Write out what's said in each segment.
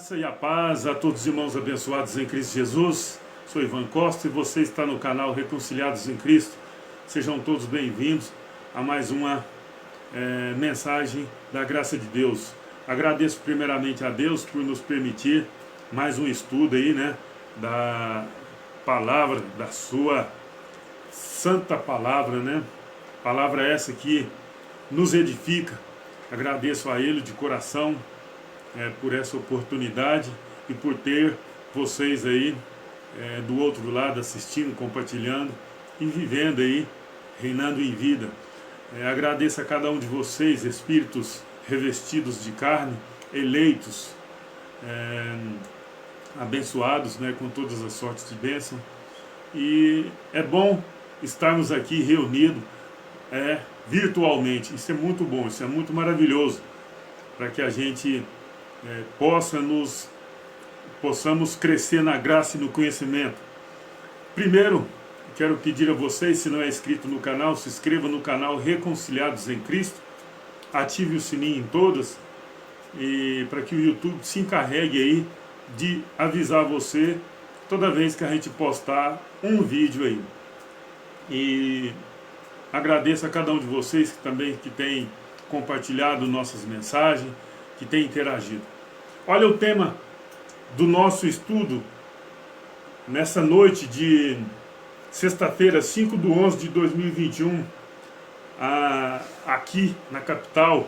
Graça e a paz a todos os irmãos abençoados em Cristo Jesus. Sou Ivan Costa e você está no canal Reconciliados em Cristo. Sejam todos bem-vindos a mais uma mensagem da graça de Deus. Agradeço primeiramente a Deus por nos permitir mais um estudo aí, da palavra, da sua santa palavra, Palavra essa que nos edifica. Agradeço a Ele de coração por essa oportunidade e por ter vocês aí do outro lado assistindo, compartilhando e vivendo aí, reinando em vida. Agradeço a cada um de vocês, espíritos revestidos de carne, eleitos, abençoados, com todas as sortes de bênção. E é bom estarmos aqui reunidos virtualmente. Isso é muito bom, isso é muito maravilhoso, para que a gente possamos crescer na graça e no conhecimento. Primeiro, quero pedir a vocês, se não é inscrito no canal, se inscreva no canal Reconciliados em Cristo, ative o sininho em todas, e para que o YouTube se encarregue aí de avisar você toda vez que a gente postar um vídeo aí. E agradeço a cada um de vocês que tem compartilhado nossas mensagens, que tem interagido. Olha o tema do nosso estudo nessa noite de sexta-feira, 5/11/2021, aqui na capital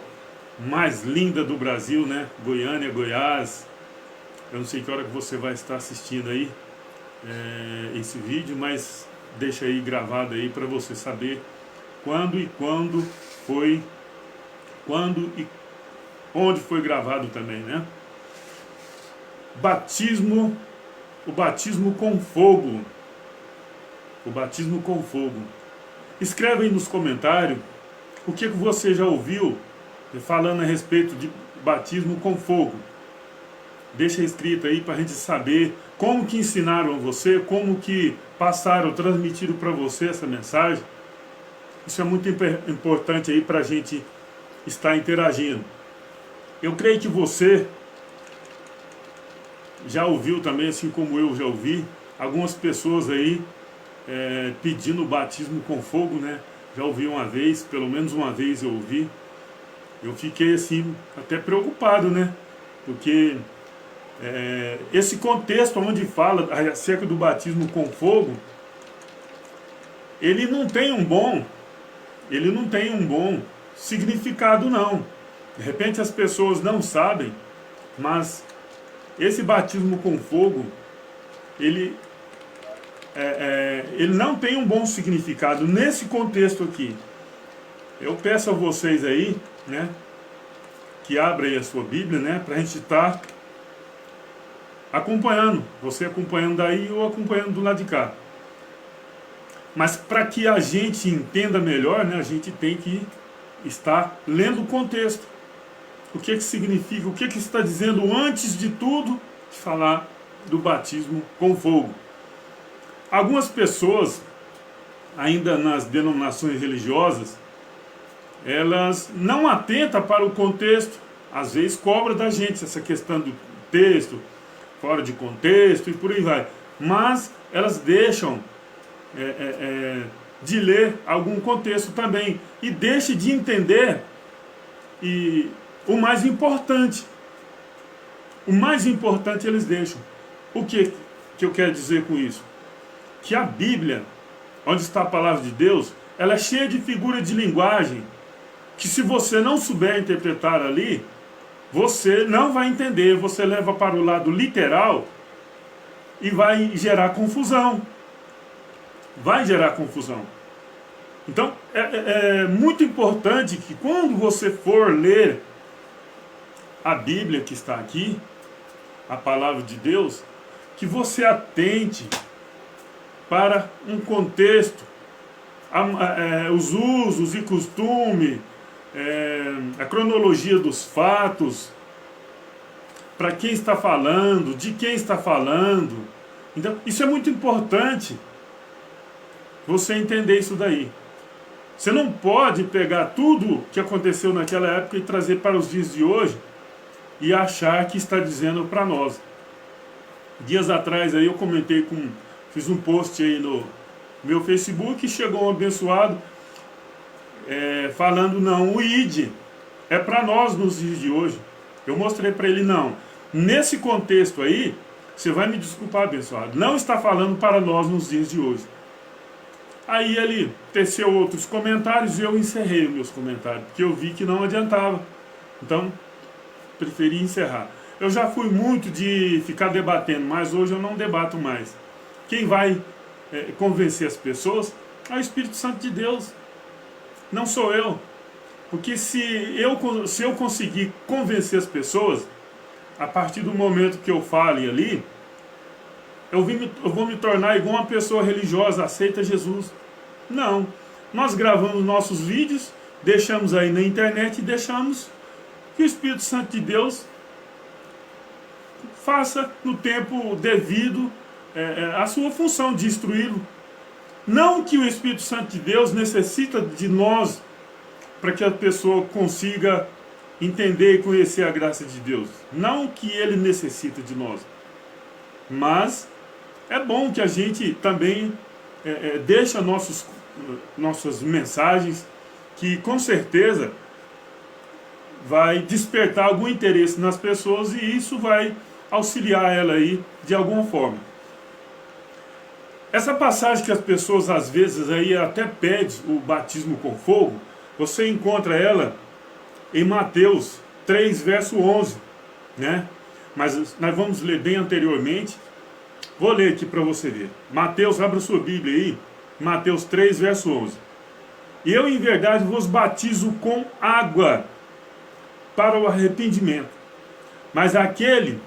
mais linda do Brasil, Goiânia, Goiás. Eu não sei que hora que você vai estar assistindo aí esse vídeo, mas deixa aí gravado aí para você saber quando e onde foi gravado também, Batismo, o batismo com fogo. O batismo com fogo. Escreve aí nos comentários o que você já ouviu falando a respeito de batismo com fogo. Deixa escrito aí para a gente saber como que ensinaram a você, como que passaram, transmitiram para você essa mensagem. Isso é muito importante aí para a gente estar interagindo. Eu creio que você já ouviu também, assim como eu já ouvi, algumas pessoas aí pedindo batismo com fogo, Já ouvi uma vez, pelo menos uma vez eu ouvi. Eu fiquei assim, até preocupado, Porque esse contexto onde fala acerca do batismo com fogo, ele não tem um bom significado, não. De repente as pessoas não sabem, mas esse batismo com fogo, ele não tem um bom significado nesse contexto aqui. Eu peço a vocês aí, que abrem a sua Bíblia, para a gente estar acompanhando, você acompanhando daí ou acompanhando do lado de cá. Mas para que a gente entenda melhor, a gente tem que estar lendo o contexto. O que significa, o que está dizendo antes de tudo de falar do batismo com fogo. Algumas pessoas, ainda nas denominações religiosas, elas não atentam para o contexto, às vezes cobra da gente essa questão do texto, fora de contexto e por aí vai. Mas elas deixam de ler algum contexto também e deixam de entender o mais importante. O mais importante eles deixam. O que eu quero dizer com isso? Que a Bíblia, onde está a palavra de Deus, ela é cheia de figuras de linguagem que, se você não souber interpretar ali, você não vai entender, você leva para o lado literal e vai gerar confusão. Vai gerar confusão. Então, é muito importante que quando você for ler a Bíblia que está aqui, a palavra de Deus, que você atente para um contexto, os usos e costumes, a cronologia dos fatos, para quem está falando, de quem está falando. Então, isso é muito importante, você entender isso daí. Você não pode pegar tudo que aconteceu naquela época e trazer para os dias de hoje e achar que está dizendo para nós. Dias atrás aí eu comentei fiz um post aí no meu Facebook e chegou um abençoado falando, não, o ID é para nós nos dias de hoje. Eu mostrei para ele, não, nesse contexto aí, você vai me desculpar, abençoado, não está falando para nós nos dias de hoje. Aí ele teceu outros comentários e eu encerrei os meus comentários, porque eu vi que não adiantava. Então, preferi encerrar. Eu já fui muito de ficar debatendo, mas hoje eu não debato mais. Quem vai convencer as pessoas é o Espírito Santo de Deus. Não sou eu. Porque se eu conseguir convencer as pessoas, a partir do momento que eu fale ali, eu vou me tornar igual uma pessoa religiosa, aceita Jesus. Não. Nós gravamos nossos vídeos, deixamos aí na internet e deixamos que o Espírito Santo de Deus faça no tempo devido a sua função de instruí-lo. Não que o Espírito Santo de Deus necessita de nós para que a pessoa consiga entender e conhecer a graça de Deus. Não que ele necessita de nós. Mas é bom que a gente também deixa nossas mensagens, que com certeza vai despertar algum interesse nas pessoas e isso vai auxiliar ela aí de alguma forma. Essa passagem que as pessoas às vezes aí até pedem o batismo com fogo, você encontra ela em Mateus 3, verso 11, né? Mas nós vamos ler bem anteriormente. Vou ler aqui para você ver. Mateus, abra sua Bíblia aí. Mateus 3, verso 11. E eu, em verdade, vos batizo com água para o arrependimento. Mas aquele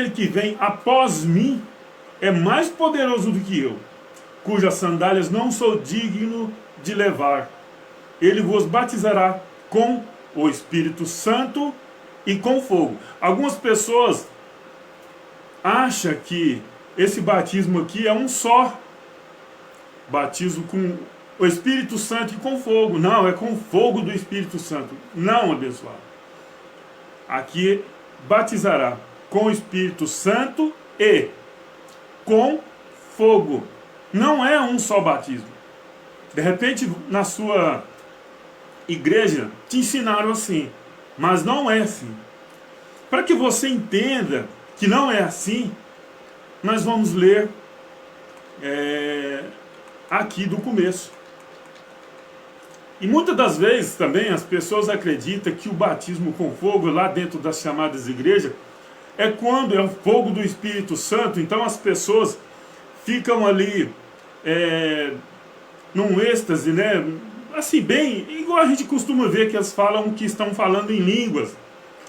que vem após mim é mais poderoso do que eu, cujas sandálias não sou digno de levar. Ele vos batizará com o Espírito Santo e com fogo. Algumas pessoas acham que esse batismo aqui é um só batismo com o Espírito Santo e com fogo. Não, é com o fogo do Espírito Santo. Não, abençoado. Aqui batizará com o Espírito Santo e com fogo. Não é um só batismo. De repente, na sua igreja, te ensinaram assim, mas não é assim. Para que você entenda que não é assim, nós vamos ler aqui do começo. E muitas das vezes também as pessoas acreditam que o batismo com fogo lá dentro das chamadas igrejas é quando é o fogo do Espírito Santo. Então as pessoas ficam ali num êxtase, né? Assim, bem, igual a gente costuma ver que elas falam que estão falando em línguas.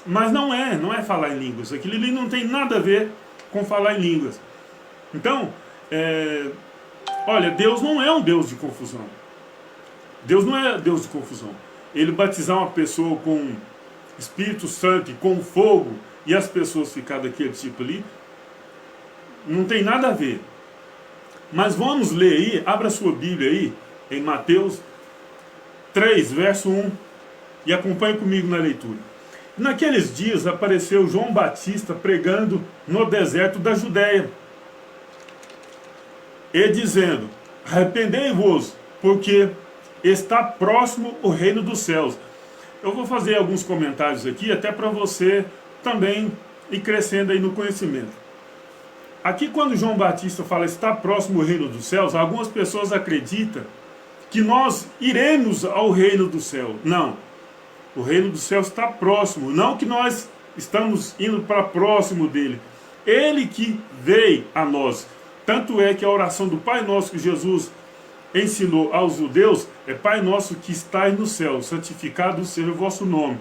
Mas não é falar em línguas. Aquilo ali não tem nada a ver com falar em línguas. Então, olha, Deus não é um Deus de confusão. Deus não é Deus de confusão. Ele batizar uma pessoa com Espírito Santo e com fogo e as pessoas ficar daquele tipo ali, não tem nada a ver. Mas vamos ler aí, abra sua Bíblia aí, em Mateus 3, verso 1, e acompanhe comigo na leitura. Naqueles dias apareceu João Batista pregando no deserto da Judéia, e dizendo: arrependei-vos, porque está próximo o reino dos céus. Eu vou fazer alguns comentários aqui, até para você também ir crescendo aí no conhecimento. Aqui quando João Batista fala está próximo o reino dos céus, algumas pessoas acreditam que nós iremos ao reino do céu. Não, o reino do céu está próximo, não que nós estamos indo para próximo dele. Ele que veio a nós. Tanto é que a oração do Pai Nosso que Jesus ensinou aos judeus é: Pai Nosso que estais no céu, santificado seja o vosso nome.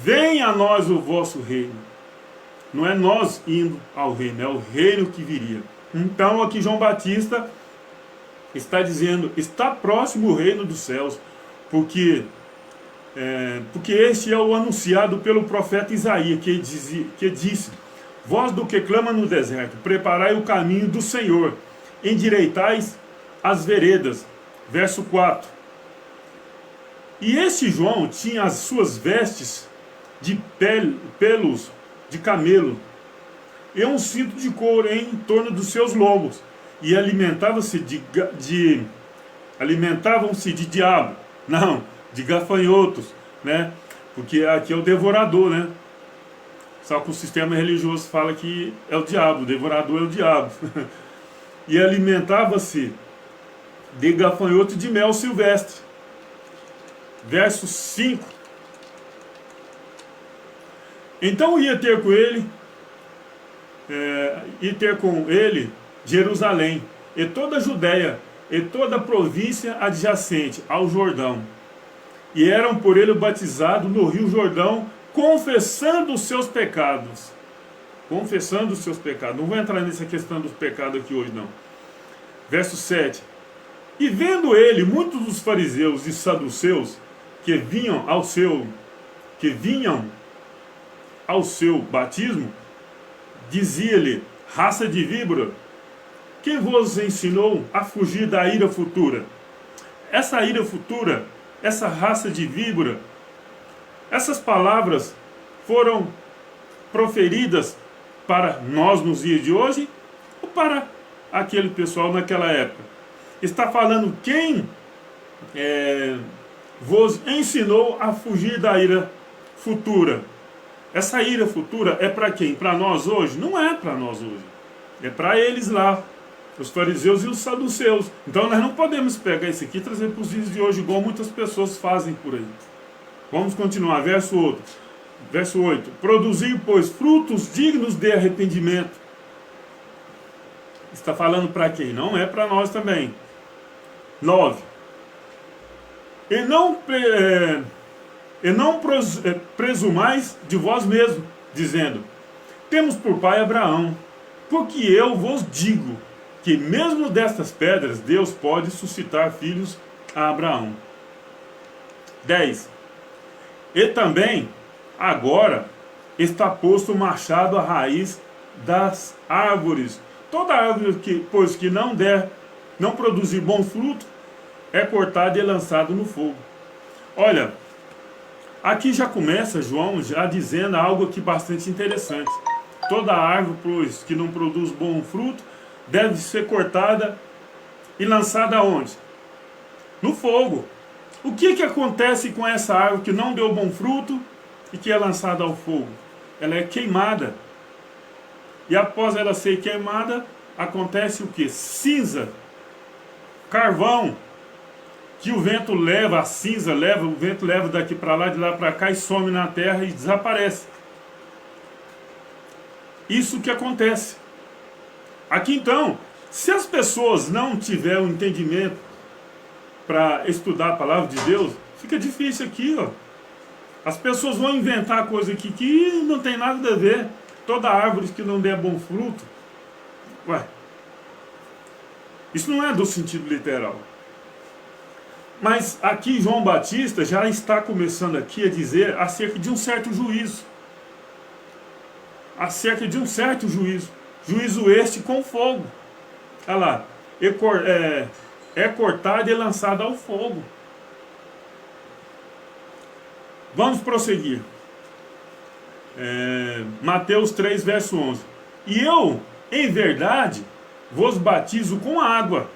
Venha a nós o vosso reino. Não é nós indo ao reino, é o reino que viria. Então aqui João Batista está dizendo, está próximo o reino dos céus, porque este é o anunciado pelo profeta Isaías, que disse: voz do que clama no deserto, preparai o caminho do Senhor, endireitais as veredas Verso 4. E este João tinha as suas vestes de pelos de camelo e um cinto de couro em torno dos seus lombos, e alimentavam-se de diabo, não, de gafanhotos, né? Porque aqui é o devorador, né? Só que o sistema religioso fala que é o diabo, o devorador é o diabo. E alimentava-se de gafanhoto e de mel silvestre. Verso 5. Então ia ter com ele Jerusalém, e toda a Judéia, e toda a província adjacente ao Jordão. E eram por ele batizados no rio Jordão, confessando os seus pecados. Confessando os seus pecados. Não vou entrar nessa questão dos pecados aqui hoje, não. Verso 7. E vendo ele muitos dos fariseus e saduceus que vinham ao seu batismo, dizia-lhe: raça de víbora, quem vos ensinou a fugir da ira futura? Essa ira futura, essa raça de víbora, essas palavras foram proferidas para nós nos dias de hoje ou para aquele pessoal naquela época? Está falando quem vos ensinou a fugir da ira futura. Essa ira futura é para quem? Para nós hoje? Não é para nós hoje. É para eles lá, os fariseus e os saduceus. Então nós não podemos pegar isso aqui e trazer para os dias de hoje, igual muitas pessoas fazem por aí. Vamos continuar, verso 8. Produzir, pois, frutos dignos de arrependimento. Está falando para quem? Não é para nós também. 9. E não presumais de vós mesmos, dizendo: temos por pai Abraão. Porque eu vos digo que mesmo destas pedras Deus pode suscitar filhos a Abraão. 10. E também agora está posto o machado à raiz das árvores. Toda árvore que não produzir bom fruto, é cortada e lançado no fogo. Olha, aqui já começa João já dizendo algo aqui bastante interessante. Toda árvore, pois, que não produz bom fruto, deve ser cortada e lançada aonde? No fogo. O que acontece com essa árvore que não deu bom fruto e que é lançada ao fogo? Ela é queimada. E após ela ser queimada, acontece o que? Cinza, carvão, que o vento leva, a cinza o vento leva daqui para lá, de lá para cá, e some na terra e desaparece. Isso que acontece. Aqui então, se as pessoas não tiverem um entendimento para estudar a palavra de Deus, fica difícil aqui, ó. As pessoas vão inventar coisa aqui que não tem nada a ver. Toda árvore que não der bom fruto, isso não é do sentido literal. Mas aqui João Batista já está começando aqui a dizer acerca de um certo juízo. Acerca de um certo juízo. Juízo este com fogo. Olha lá. É cortada e lançada ao fogo. Vamos prosseguir. Mateus 3, verso 11. E eu, em verdade, vos batizo com água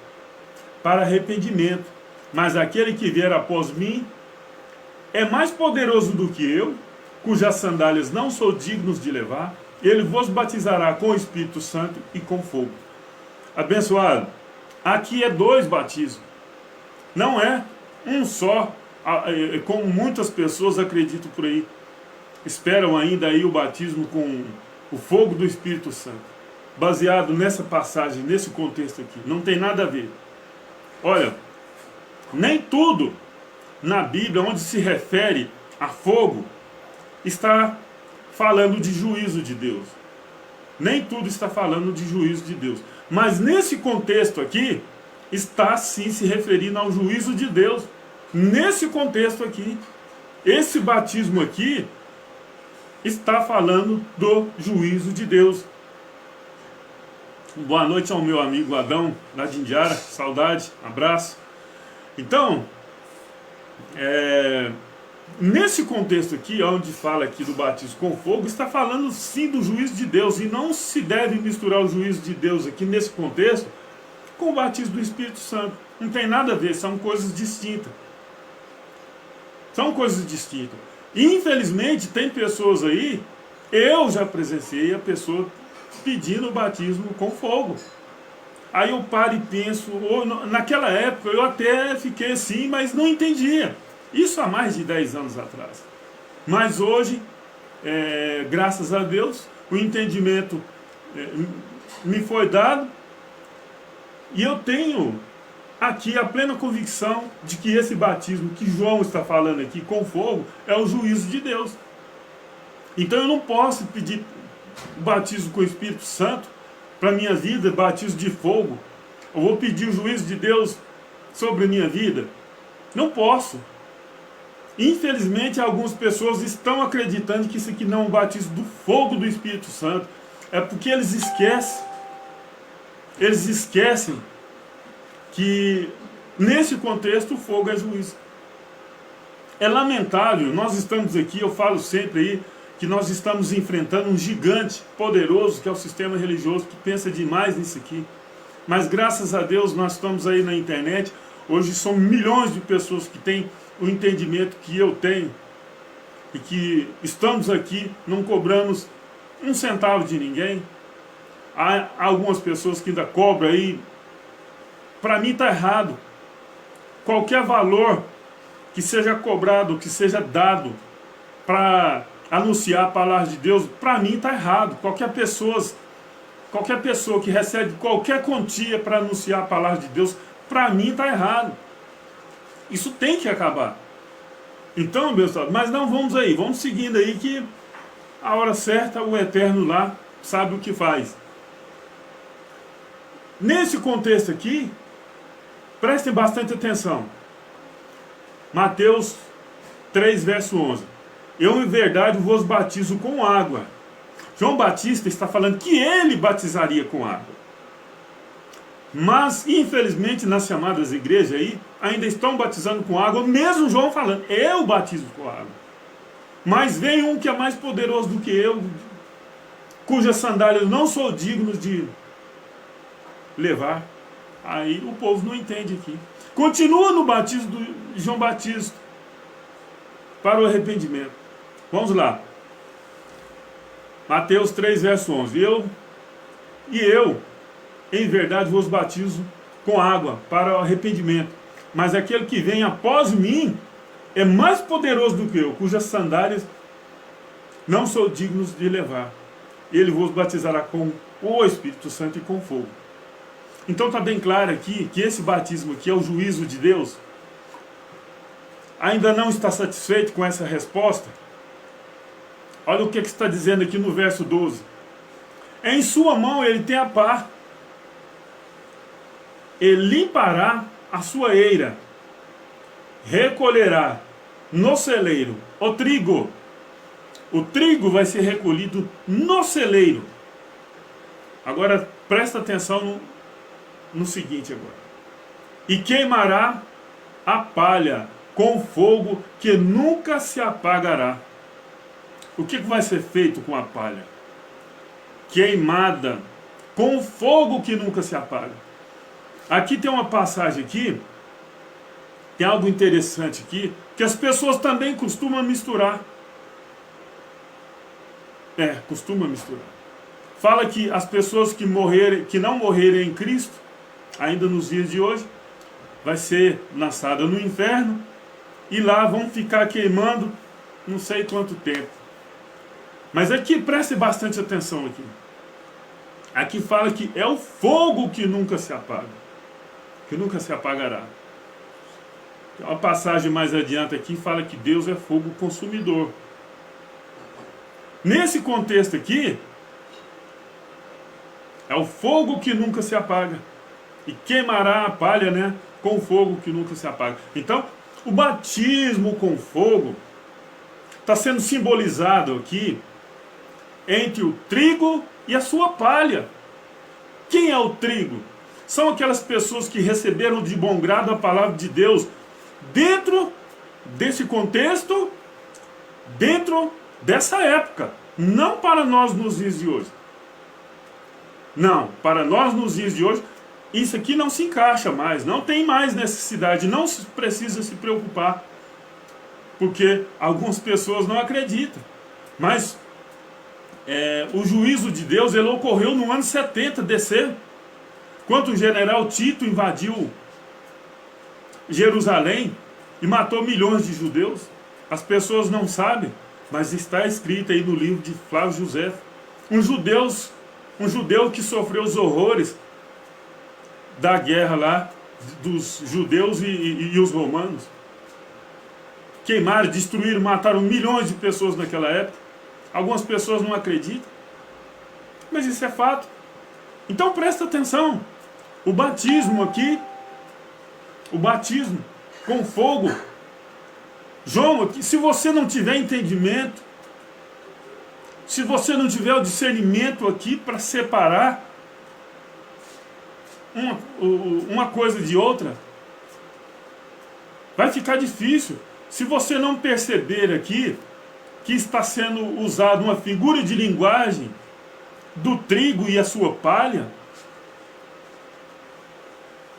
para arrependimento. Mas aquele que vier após mim é mais poderoso do que eu, cujas sandálias não sou digno de levar. Ele vos batizará com o Espírito Santo e com fogo. Abençoado, aqui é 2 batismos. Não é um só, como muitas pessoas acreditam por aí. Esperam ainda aí o batismo com o fogo do Espírito Santo. Baseado nessa passagem, nesse contexto aqui. Não tem nada a ver. Olha, nem tudo na Bíblia onde se refere a fogo está falando de juízo de Deus. Nem tudo está falando de juízo de Deus. Mas nesse contexto aqui, está sim se referindo ao juízo de Deus. Nesse contexto aqui, esse batismo aqui está falando do juízo de Deus. Boa noite ao meu amigo Adão, lá de Indiara. Saudade, abraço. Então, nesse contexto aqui, onde fala aqui do batismo com fogo, está falando sim do juízo de Deus, e não se deve misturar o juízo de Deus aqui nesse contexto com o batismo do Espírito Santo. Não tem nada a ver, são coisas distintas. São coisas distintas. Infelizmente, tem pessoas aí, eu já presenciei a pessoa pedindo o batismo com fogo. Aí eu paro e penso, naquela época eu até fiquei assim, mas não entendia. Isso há mais de 10 anos atrás. Mas hoje, graças a Deus, o entendimento me foi dado, e eu tenho aqui a plena convicção de que esse batismo que João está falando aqui com fogo é o juízo de Deus. Então eu não posso pedir batismo com o Espírito Santo para a minha vida, batismo de fogo. Eu vou pedir o juízo de Deus sobre a minha vida? Não posso. Infelizmente, algumas pessoas estão acreditando que isso aqui não é um batismo do fogo do Espírito Santo. É porque eles esquecem que nesse contexto o fogo é juízo. É lamentável, nós estamos aqui, eu falo sempre aí, que nós estamos enfrentando um gigante poderoso, que é o sistema religioso, que pensa demais nisso aqui. Mas graças a Deus nós estamos aí na internet, hoje são milhões de pessoas que têm o entendimento que eu tenho, e que estamos aqui, não cobramos um centavo de ninguém. Há algumas pessoas que ainda cobram aí. Para mim está errado. Qualquer valor que seja cobrado, que seja dado para anunciar a palavra de Deus, para mim está errado. Qualquer pessoa que recebe qualquer quantia para anunciar a palavra de Deus, para mim está errado. Isso tem que acabar. Então, meus amigos, mas não vamos aí, vamos seguindo aí, que a hora certa o Eterno lá sabe o que faz. Nesse contexto aqui, prestem bastante atenção. Mateus 3, verso 11. Eu, em verdade, vos batizo com água. João Batista está falando que ele batizaria com água. Mas, infelizmente, nas chamadas igrejas aí, ainda estão batizando com água, mesmo João falando, eu batizo com água. Mas vem um que é mais poderoso do que eu, cujas sandálias não sou digno de levar. Aí o povo não entende aqui. Continua no batismo de João Batista para o arrependimento. Vamos lá. Mateus 3, verso 11. Eu, em verdade, vos batizo com água para o arrependimento. Mas aquele que vem após mim é mais poderoso do que eu, cujas sandálias não sou digno de levar. Ele vos batizará com o Espírito Santo e com fogo. Então está bem claro aqui que esse batismo aqui é o juízo de Deus. Ainda não está satisfeito com essa resposta? Olha o que está dizendo aqui no verso 12. Em sua mão ele tem a pá. Ele limpará a sua eira. Recolherá no celeiro o trigo. O trigo vai ser recolhido no celeiro. Agora presta atenção no seguinte agora. E queimará a palha com fogo que nunca se apagará. O que vai ser feito com a palha? Queimada com fogo que nunca se apaga. Aqui tem uma passagem aqui, tem algo interessante aqui, que as pessoas também costumam misturar. Costuma misturar. Fala que as pessoas que não morrerem em Cristo, ainda nos dias de hoje, vai ser lançada no inferno, e lá vão ficar queimando não sei quanto tempo. Mas aqui, preste bastante atenção aqui. Aqui fala que é o fogo que nunca se apaga, que nunca se apagará. Tem uma passagem mais adiante aqui, fala que Deus é fogo consumidor. Nesse contexto aqui, é o fogo que nunca se apaga. E queimará a palha, com o fogo que nunca se apaga. Então, o batismo com fogo está sendo simbolizado aqui entre o trigo e a sua palha. Quem é o trigo? são aquelas pessoas que receberam de bom grado a palavra de Deus dentro desse contexto, dentro dessa época. Não para nós nos dias de hoje. Não, para nós nos dias de hoje, isso aqui não se encaixa mais, não tem mais necessidade, não precisa se preocupar, porque algumas pessoas não acreditam. Mas o juízo de Deus, ele ocorreu no ano 70 DC, quando o general Tito invadiu Jerusalém e matou milhões de judeus. As pessoas não sabem, mas está escrito aí no livro de Flávio José. Um judeu que sofreu os horrores da guerra lá dos judeus e os romanos. Queimaram, destruíram, mataram milhões de pessoas naquela época. Algumas pessoas não acreditam, mas isso é fato. Então presta atenção. O batismo aqui, o batismo com fogo, João, se você não tiver entendimento, se você não tiver o discernimento aqui para separar uma coisa de outra, vai ficar difícil. Se você não perceber aqui que está sendo usada uma figura de linguagem do trigo e a sua palha,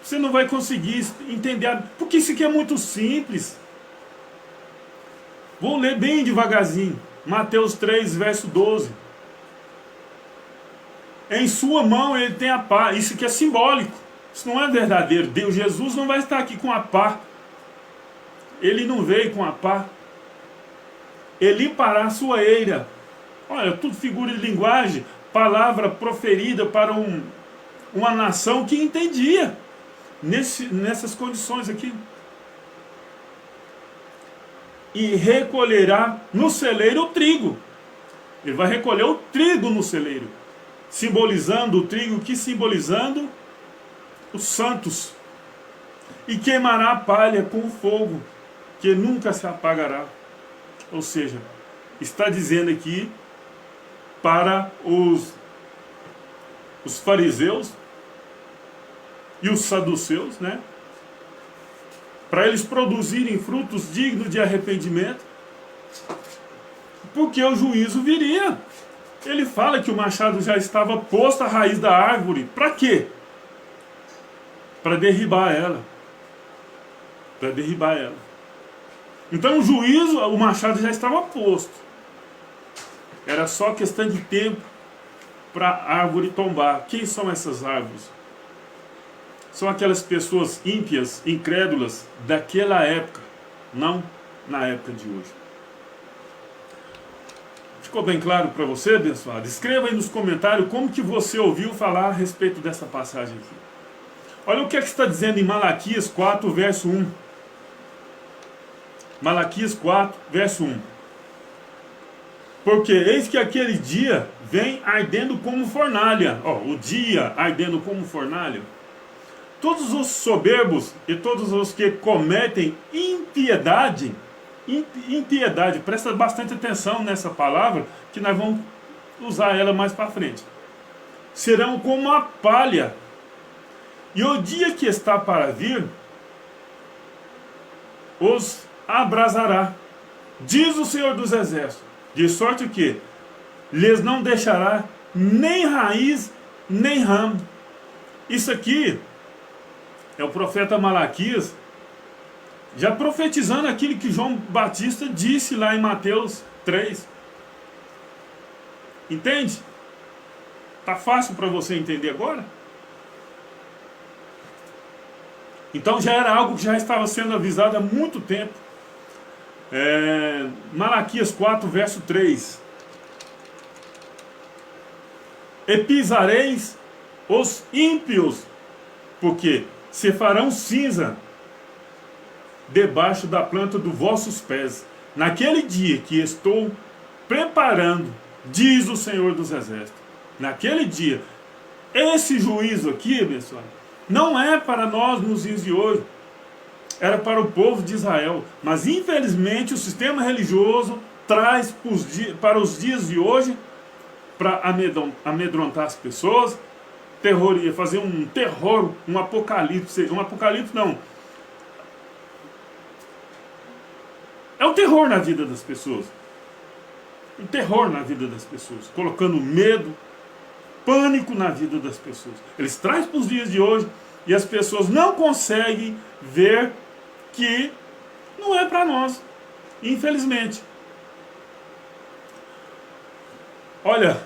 você não vai conseguir entender, porque isso aqui é muito simples. Vou ler bem devagarzinho. Mateus 3, verso 12. Em sua mão ele tem a pá. Isso aqui é simbólico. Isso não é verdadeiro. Deus, Jesus não vai estar aqui com a pá. Ele não veio com a pá. Ele limpará a sua eira. Olha, tudo figura de linguagem. Palavra proferida para uma nação que entendia. Nessas condições aqui. E recolherá no celeiro o trigo. Ele vai recolher o trigo no celeiro. Simbolizando o trigo, que simbolizando os santos. E queimará a palha com fogo, que nunca se apagará. Ou seja, está dizendo aqui para os fariseus e os saduceus, né? Para eles produzirem frutos dignos de arrependimento, porque o juízo viria. Ele fala que o machado já estava posto à raiz da árvore. Para quê? Para derribar ela. Para derribar ela. Então o juízo, o machado já estava posto. Era só questão de tempo para a árvore tombar. Quem são essas árvores? São aquelas pessoas ímpias, incrédulas daquela época, não na época de hoje. Ficou bem claro para você, abençoado? Escreva aí nos comentários como que você ouviu falar a respeito dessa passagem aqui. Olha o que é que está dizendo em Malaquias 4, verso 1. Malaquias 4, verso 1. Porque eis que aquele dia vem ardendo como fornalha. O dia ardendo como fornalha. Todos os soberbos e todos os que cometem impiedade, presta bastante atenção nessa palavra, que nós vamos usar ela mais para frente. Serão como a palha, e o dia que está para vir, os abrasará, diz o Senhor dos Exércitos, de sorte que lhes não deixará nem raiz, nem ramo. Isso aqui é o profeta Malaquias já profetizando aquilo que João Batista disse lá em Mateus 3. Entende? Tá fácil para você entender agora? Então já era algo que já estava sendo avisado há muito tempo. Malaquias 4, verso 3. E pisareis os ímpios, porque se farão cinza debaixo da planta dos vossos pés, naquele dia que estou preparando, diz o Senhor dos Exércitos. Naquele dia, esse juízo aqui, pessoal, não é para nós nos dias de hoje, era para o povo de Israel, mas infelizmente o sistema religioso traz para os dias de hoje, para amedrontar as pessoas, fazer um terror, um apocalipse não. É um terror na vida das pessoas. Um terror na vida das pessoas, colocando medo, pânico na vida das pessoas. Eles trazem para os dias de hoje e as pessoas não conseguem ver que não é para nós, infelizmente. Olha,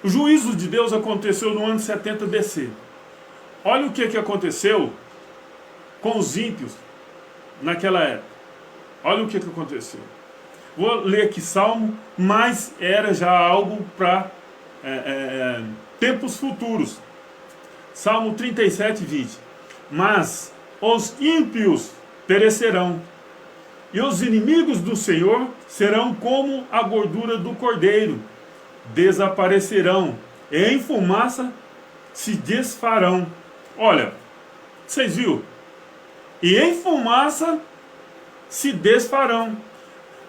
o juízo de Deus aconteceu no ano 70 DC. Olha o que aconteceu com os ímpios naquela época. Olha o que aconteceu. Vou ler aqui Salmo, mas era já algo para tempos futuros. Salmo 37, 20. Mas os ímpios perecerão, e os inimigos do Senhor serão como a gordura do cordeiro, desaparecerão, e em fumaça se desfarão. Olha, vocês viram? E em fumaça se desfarão.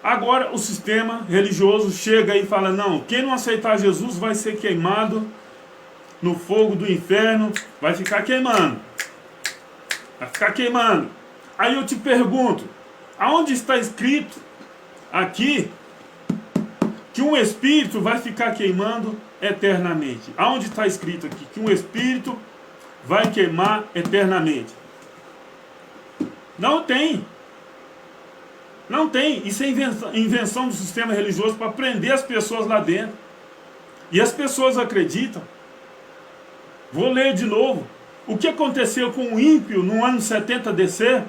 Agora o sistema religioso chega e fala, não, quem não aceitar Jesus vai ser queimado no fogo do inferno, vai ficar queimando. Vai ficar queimando. Aí eu te pergunto, aonde está escrito aqui que um espírito vai ficar queimando eternamente? Aonde está escrito aqui que um espírito vai queimar eternamente? Não tem. Não tem. Isso é invenção do sistema religioso para prender as pessoas lá dentro. E as pessoas acreditam. Vou ler de novo. O que aconteceu com o ímpio no ano 70 DC,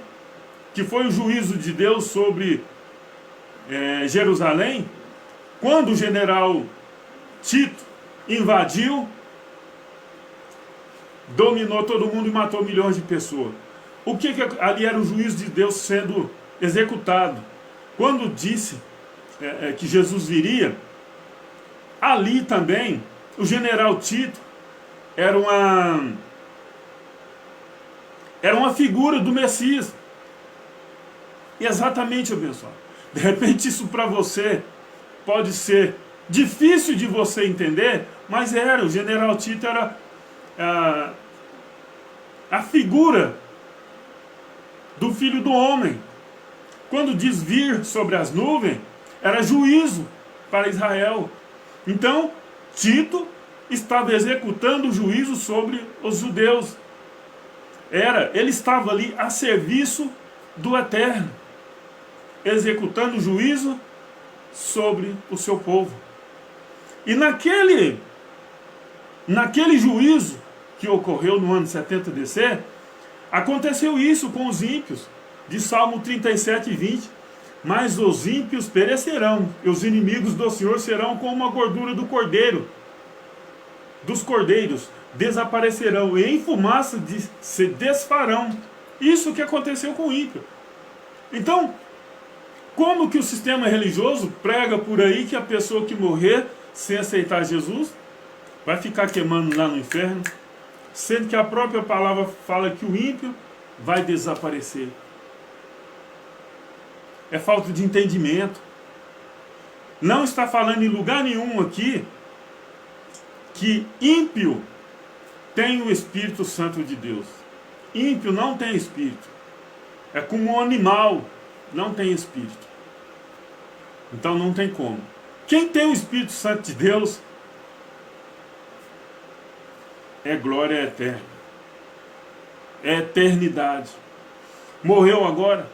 que foi o juízo de Deus sobre Jerusalém, quando o general Tito invadiu, dominou todo mundo e matou milhões de pessoas. O que ali era o juízo de Deus sendo executado? Quando disse que Jesus viria, ali também o general Tito era uma figura do Messias. E exatamente, abençoado. De repente isso para você pode ser difícil de você entender, mas o general Tito era a figura do Filho do Homem. Quando diz vir sobre as nuvens, era juízo para Israel. Então, Tito estava executando o juízo sobre os judeus. Ele estava ali a serviço do Eterno, executando o juízo sobre o seu povo. E naquele juízo que ocorreu no ano 70 DC, aconteceu isso com os ímpios, de Salmo 37, 20. Mas os ímpios perecerão, e os inimigos do Senhor serão como a gordura do cordeiro, dos cordeiros, desaparecerão, e em fumaça se desfarão. Isso que aconteceu com o ímpio. Então, como que o sistema religioso prega por aí que a pessoa que morrer sem aceitar Jesus vai ficar queimando lá no inferno, sendo que a própria palavra fala que o ímpio vai desaparecer? É falta de entendimento. Não está falando em lugar nenhum aqui que ímpio tem o Espírito Santo de Deus. Ímpio não tem espírito. É como um animal, não tem espírito. Então não tem como. Quem tem o Espírito Santo de Deus é glória eterna. É eternidade. Morreu agora.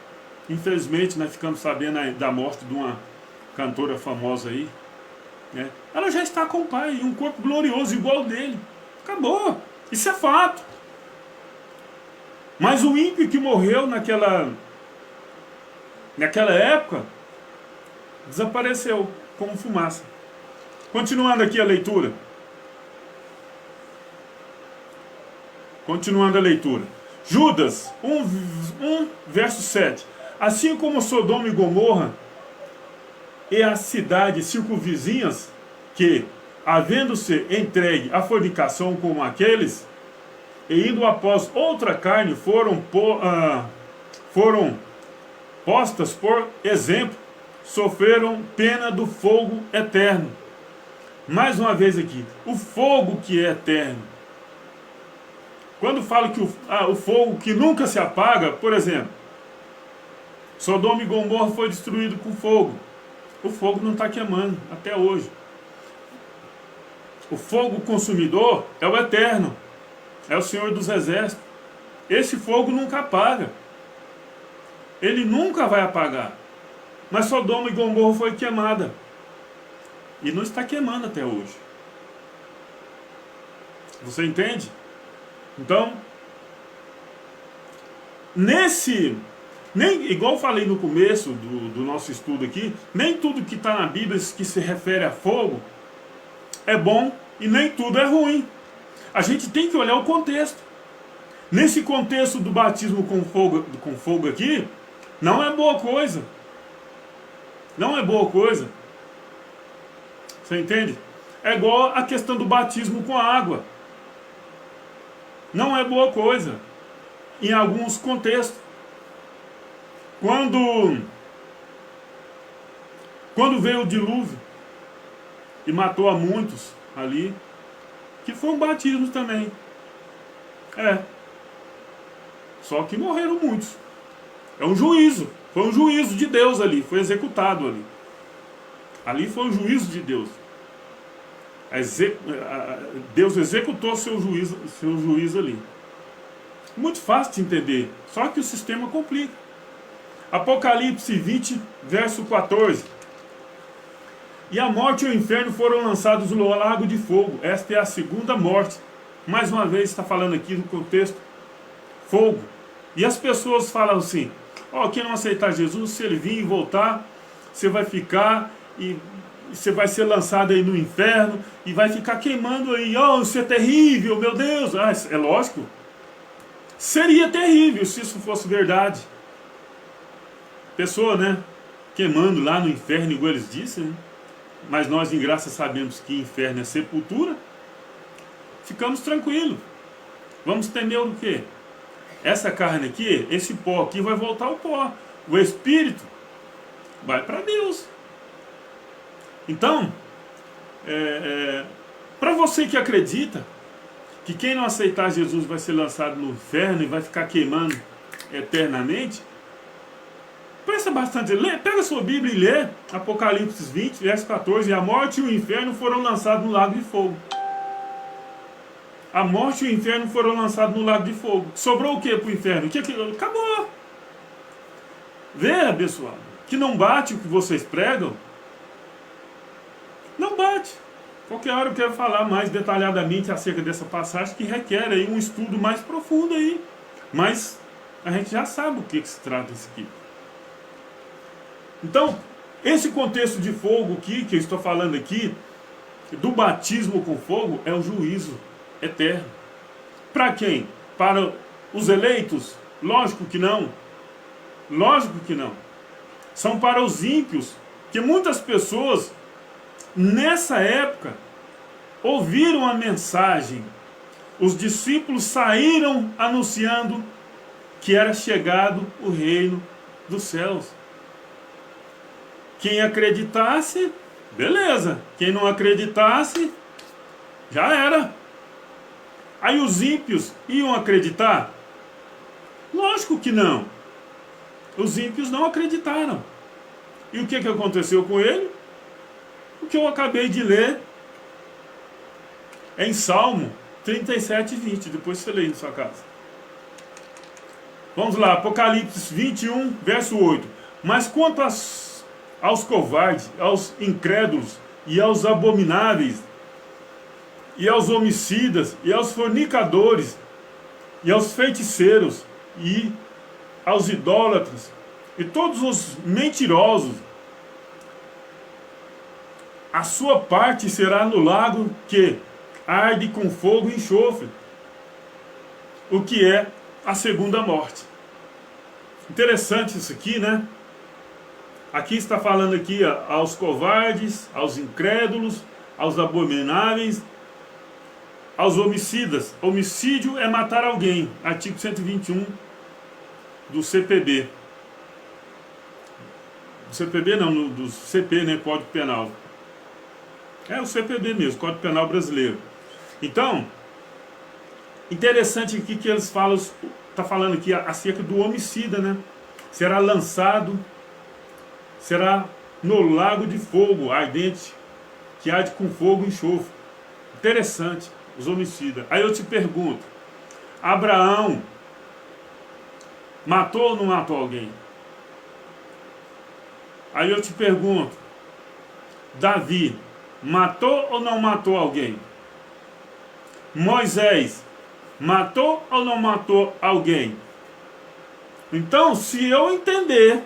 Infelizmente nós ficamos sabendo da morte de uma cantora famosa aí, né? Ela já está com o Pai, um corpo glorioso igual dele. Acabou. Isso é fato. Mas o ímpio que morreu naquela época desapareceu como fumaça. Continuando aqui a leitura. Continuando a leitura. Judas 1 verso 7. Assim como Sodoma e Gomorra e as cidades circunvizinhas, que, havendo-se entregue à fornicação como aqueles, e indo após outra carne, foram postas por exemplo, sofreram pena do fogo eterno. Mais uma vez aqui, o fogo que é eterno. Quando falo que o fogo que nunca se apaga, por exemplo, Sodoma e Gomorra foi destruído com fogo. O fogo não está queimando até hoje. O fogo consumidor é o eterno, é o Senhor dos Exércitos. Esse fogo nunca apaga. Ele nunca vai apagar. Mas Sodoma e Gomorra foi queimada. E não está queimando até hoje. Você entende? Então, igual eu falei no começo do nosso estudo aqui, nem tudo que está na Bíblia que se refere a fogo é bom e nem tudo é ruim. A gente tem que olhar o contexto. Nesse contexto do batismo com fogo aqui, não é boa coisa. Não é boa coisa. Você entende? É igual a questão do batismo com água. Não é boa coisa. Em alguns contextos. Quando veio o dilúvio e matou a muitos ali, que foi um batismo também. Só que morreram muitos. É um juízo. Foi um juízo de Deus ali. Foi executado ali. Ali foi um juízo de Deus. Deus executou seu juízo ali. Muito fácil de entender. Só que o sistema complica. Apocalipse 20, verso 14. E a morte e o inferno foram lançados no lago de fogo. Esta é a segunda morte. Mais uma vez está falando aqui no contexto fogo. E as pessoas falam assim: quem não aceitar Jesus, se ele vir e voltar, você vai ficar e você vai ser lançado aí no inferno e vai ficar queimando aí. Isso é terrível, meu Deus. É lógico. Seria terrível se isso fosse verdade. Pessoa, né? Queimando lá no inferno, igual eles dizem, né? Mas nós em graça sabemos que inferno é sepultura. Ficamos tranquilos. Vamos temer o quê? Essa carne aqui, esse pó aqui vai voltar ao pó. O espírito vai para Deus. Então, para você que acredita que quem não aceitar Jesus vai ser lançado no inferno e vai ficar queimando eternamente, presta bastante, pega a sua Bíblia e lê Apocalipse 20, verso 14. E a morte e o inferno foram lançados no lago de fogo. A morte e o inferno foram lançados no lago de fogo. Sobrou o que para o inferno? Acabou. Vê, abençoado, que não bate o que vocês pregam. Não bate. Qualquer hora eu quero falar mais detalhadamente acerca dessa passagem, que requer aí um estudo mais profundo aí. Mas a gente já sabe o que se trata isso aqui. Então, esse contexto de fogo aqui, que eu estou falando aqui, do batismo com fogo, é o juízo eterno. Para quem? Para os eleitos? Lógico que não. Lógico que não. São para os ímpios, que muitas pessoas, nessa época, ouviram a mensagem. Os discípulos saíram anunciando que era chegado o reino dos céus. Quem acreditasse, beleza. Quem não acreditasse, já era. Aí os ímpios iam acreditar? Lógico que não. Os ímpios não acreditaram. E o que aconteceu com ele? O que eu acabei de ler em Salmo 37, 20. Depois você lê na sua casa. Vamos lá, Apocalipse 21, verso 8. Mas quanto aos covardes, aos incrédulos e aos abomináveis, e aos homicidas, e aos fornicadores, e aos feiticeiros, e aos idólatras, e todos os mentirosos, a sua parte será no lago que arde com fogo e enxofre, o que é a segunda morte. Interessante isso aqui, né? Aqui está falando aqui aos covardes, aos incrédulos, aos abomináveis, aos homicidas. Homicídio é matar alguém. Artigo 121 do CPB. Do CPB não, do CP, né? Código Penal. É o CPB mesmo, Código Penal Brasileiro. Então, interessante aqui que eles falam, está falando aqui acerca do homicida, né? Será lançado, será no lago de fogo ardente, que arde com fogo e enxofre. Interessante, os homicidas. Aí eu te pergunto, Abraão matou ou não matou alguém? Aí eu te pergunto, Davi matou ou não matou alguém? Moisés matou ou não matou alguém? Então, se eu entender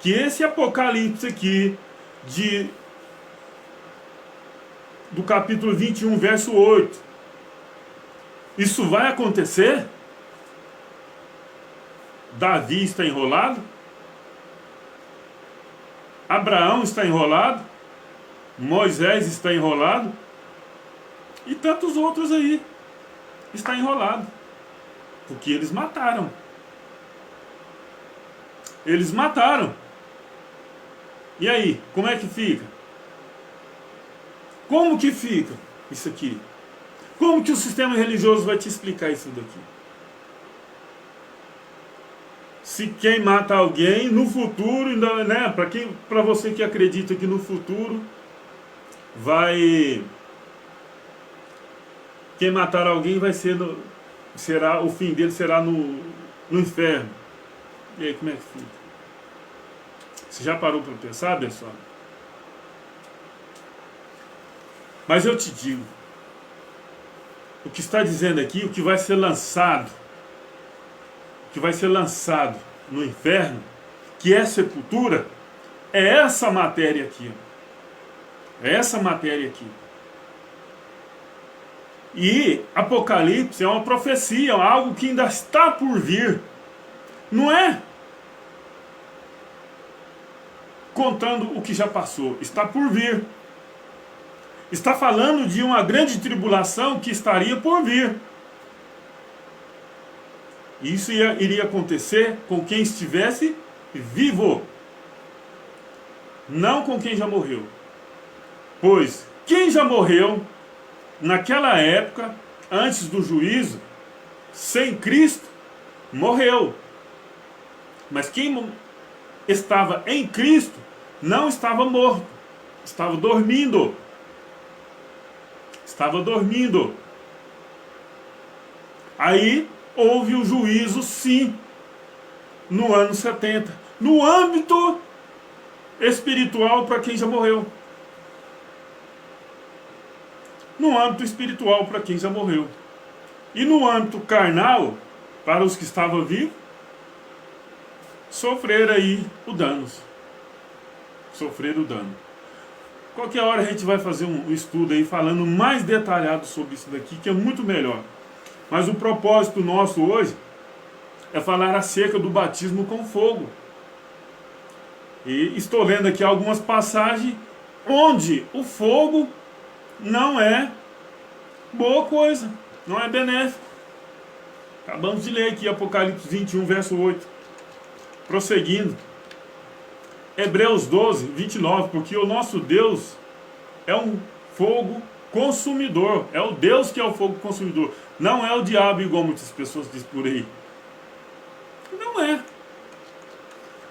que esse Apocalipse aqui, do capítulo 21, verso 8, isso vai acontecer? Davi está enrolado? Abraão está enrolado? Moisés está enrolado? E tantos outros aí está enrolado. Porque eles mataram. Eles mataram. E aí, como é que fica? Como que fica isso aqui? Como que o sistema religioso vai te explicar isso daqui? Se quem mata alguém no futuro, né, para você que acredita que no futuro quem matar alguém vai ser o fim dele será no inferno. E aí, como é que fica? Você já parou para pensar, pessoal? Mas eu te digo, o que está dizendo aqui, o que vai ser lançado no inferno, que é sepultura, é essa matéria aqui. É essa matéria aqui. E Apocalipse é uma profecia, algo que ainda está por vir. Não é contando o que já passou, está por vir. Está falando de uma grande tribulação que estaria por vir. Isso iria acontecer com quem estivesse vivo, não com quem já morreu. Pois quem já morreu naquela época, antes do juízo, sem Cristo, morreu. Mas quem estava em Cristo não estava morto, estava dormindo. Estava dormindo. Aí houve o juízo, sim, no ano 70. No âmbito espiritual para quem já morreu. No âmbito espiritual para quem já morreu. E no âmbito carnal, para os que estavam vivos, sofrer aí o dano. Sofrer o dano. Qualquer hora a gente vai fazer um estudo aí falando mais detalhado sobre isso daqui, que é muito melhor. Mas o propósito nosso hoje é falar acerca do batismo com fogo. E estou lendo aqui algumas passagens onde o fogo não é boa coisa, não é benéfico. Acabamos de ler aqui Apocalipse 21, verso 8. Prosseguindo. Hebreus 12, 29, porque o nosso Deus é um fogo consumidor. É o Deus que é o fogo consumidor. Não é o diabo, igual muitas pessoas dizem por aí. Não é.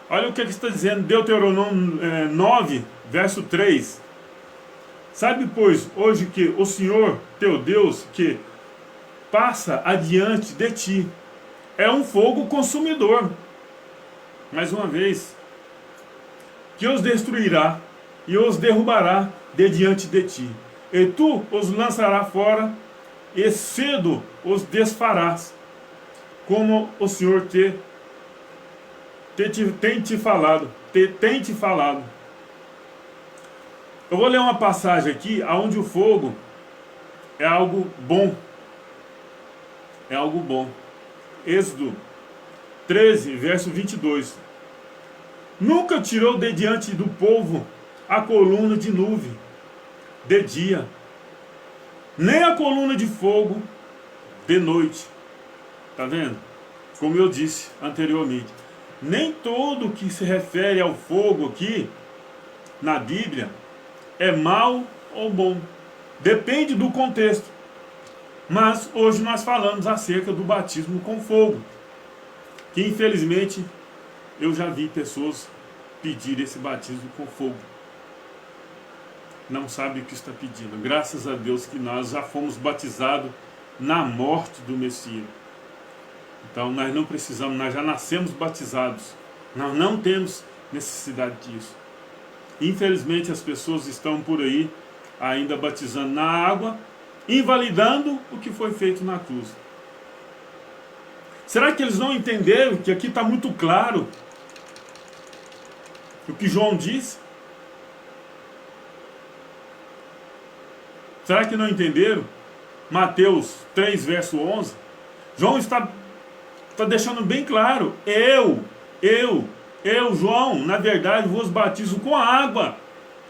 Olha o que está dizendo Deuteronômio 9, verso 3. Sabe, pois, hoje que o Senhor, teu Deus, que passa adiante de ti, é um fogo consumidor. Mais uma vez, que os destruirá e os derrubará de diante de ti. E tu os lançarás fora, e cedo os desfarás, como o Senhor tem te falado. Eu vou ler uma passagem aqui, onde o fogo é algo bom. É algo bom. Êxodo 13, verso 22. Nunca tirou de diante do povo a coluna de nuvem de dia, nem a coluna de fogo de noite. Tá vendo? Como eu disse anteriormente, nem todo que se refere ao fogo aqui na Bíblia é mal ou bom. Depende do contexto. Mas hoje nós falamos acerca do batismo com fogo, que infelizmente eu já vi pessoas pedir esse batismo com fogo. Não sabe o que está pedindo. Graças a Deus que nós já fomos batizados na morte do Messias. Então nós não precisamos, nós já nascemos batizados. Nós não temos necessidade disso. Infelizmente as pessoas estão por aí ainda batizando na água, invalidando o que foi feito na cruz. Será que eles não entenderam que aqui está muito claro o que João disse? Será que não entenderam? Mateus 3, verso 11. João está deixando bem claro. Eu, João, na verdade, vos batizo com água.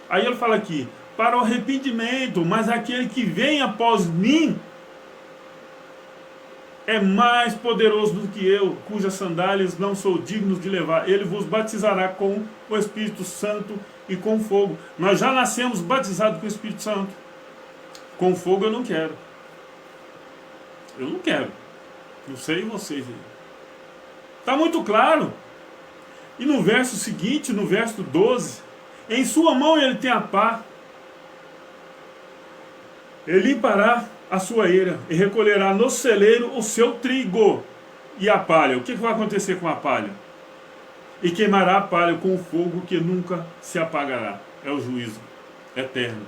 Aí ele fala aqui, para o arrependimento, mas aquele que vem após mim é mais poderoso do que eu, cujas sandálias não sou digno de levar. Ele vos batizará com o Espírito Santo e com fogo. Nós já nascemos batizados com o Espírito Santo. Com fogo eu não quero. Eu não quero. Não sei vocês aí. Está muito claro. E no verso seguinte, no verso 12, em sua mão ele tem a pá. Ele limpará a sua eira e recolherá no celeiro o seu trigo e a palha. O que vai acontecer com a palha? E queimará a palha com o fogo que nunca se apagará. É o juízo eterno.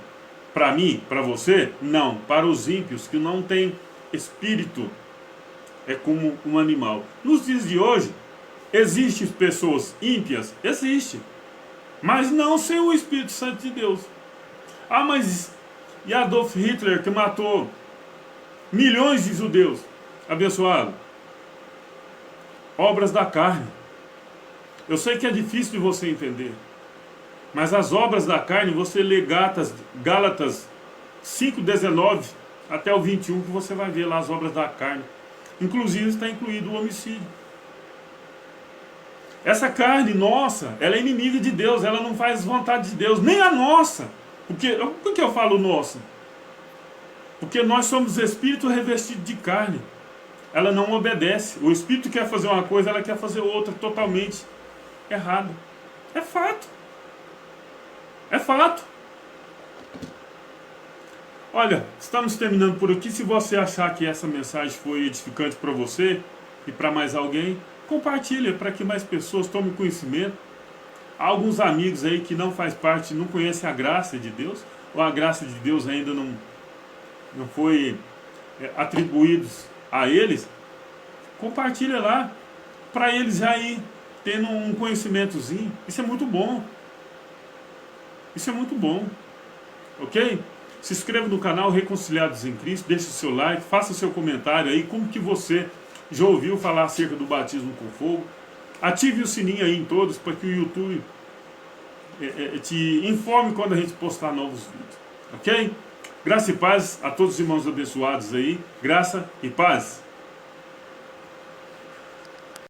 Para mim, para você, não. Para os ímpios que não têm espírito, é como um animal. Nos dias de hoje, existem pessoas ímpias? Existe. Mas não sem o Espírito Santo de Deus. Ah, mas e Adolf Hitler que matou milhões de judeus? Abençoado. Obras da carne. Eu sei que é difícil de você entender. Mas as obras da carne, você lê Gálatas 5:19 até o 21, que você vai ver lá as obras da carne. Inclusive está incluído o homicídio. Essa carne nossa, ela é inimiga de Deus, ela não faz vontade de Deus, nem a nossa. Por que eu falo nossa? Porque nós somos espírito revestido de carne. Ela não obedece. O espírito quer fazer uma coisa, ela quer fazer outra totalmente errada. É fato. É fato. Olha, estamos terminando por aqui. Se você achar que essa mensagem foi edificante para você e para mais alguém, compartilha para que mais pessoas tomem conhecimento. Há alguns amigos aí que não faz parte, não conhecem a graça de Deus, ou a graça de Deus ainda não foi atribuídos a eles. Compartilha lá, para eles já ir tendo um conhecimentozinho. Isso é muito bom. Isso é muito bom. Ok? Se inscreva no canal Reconciliados em Cristo, deixe o seu like, faça o seu comentário aí, como que você já ouviu falar acerca do batismo com fogo. Ative o sininho aí em todos, para que o YouTube te informe quando a gente postar novos vídeos. Ok? Graça e paz a todos os irmãos abençoados aí. Graça e paz.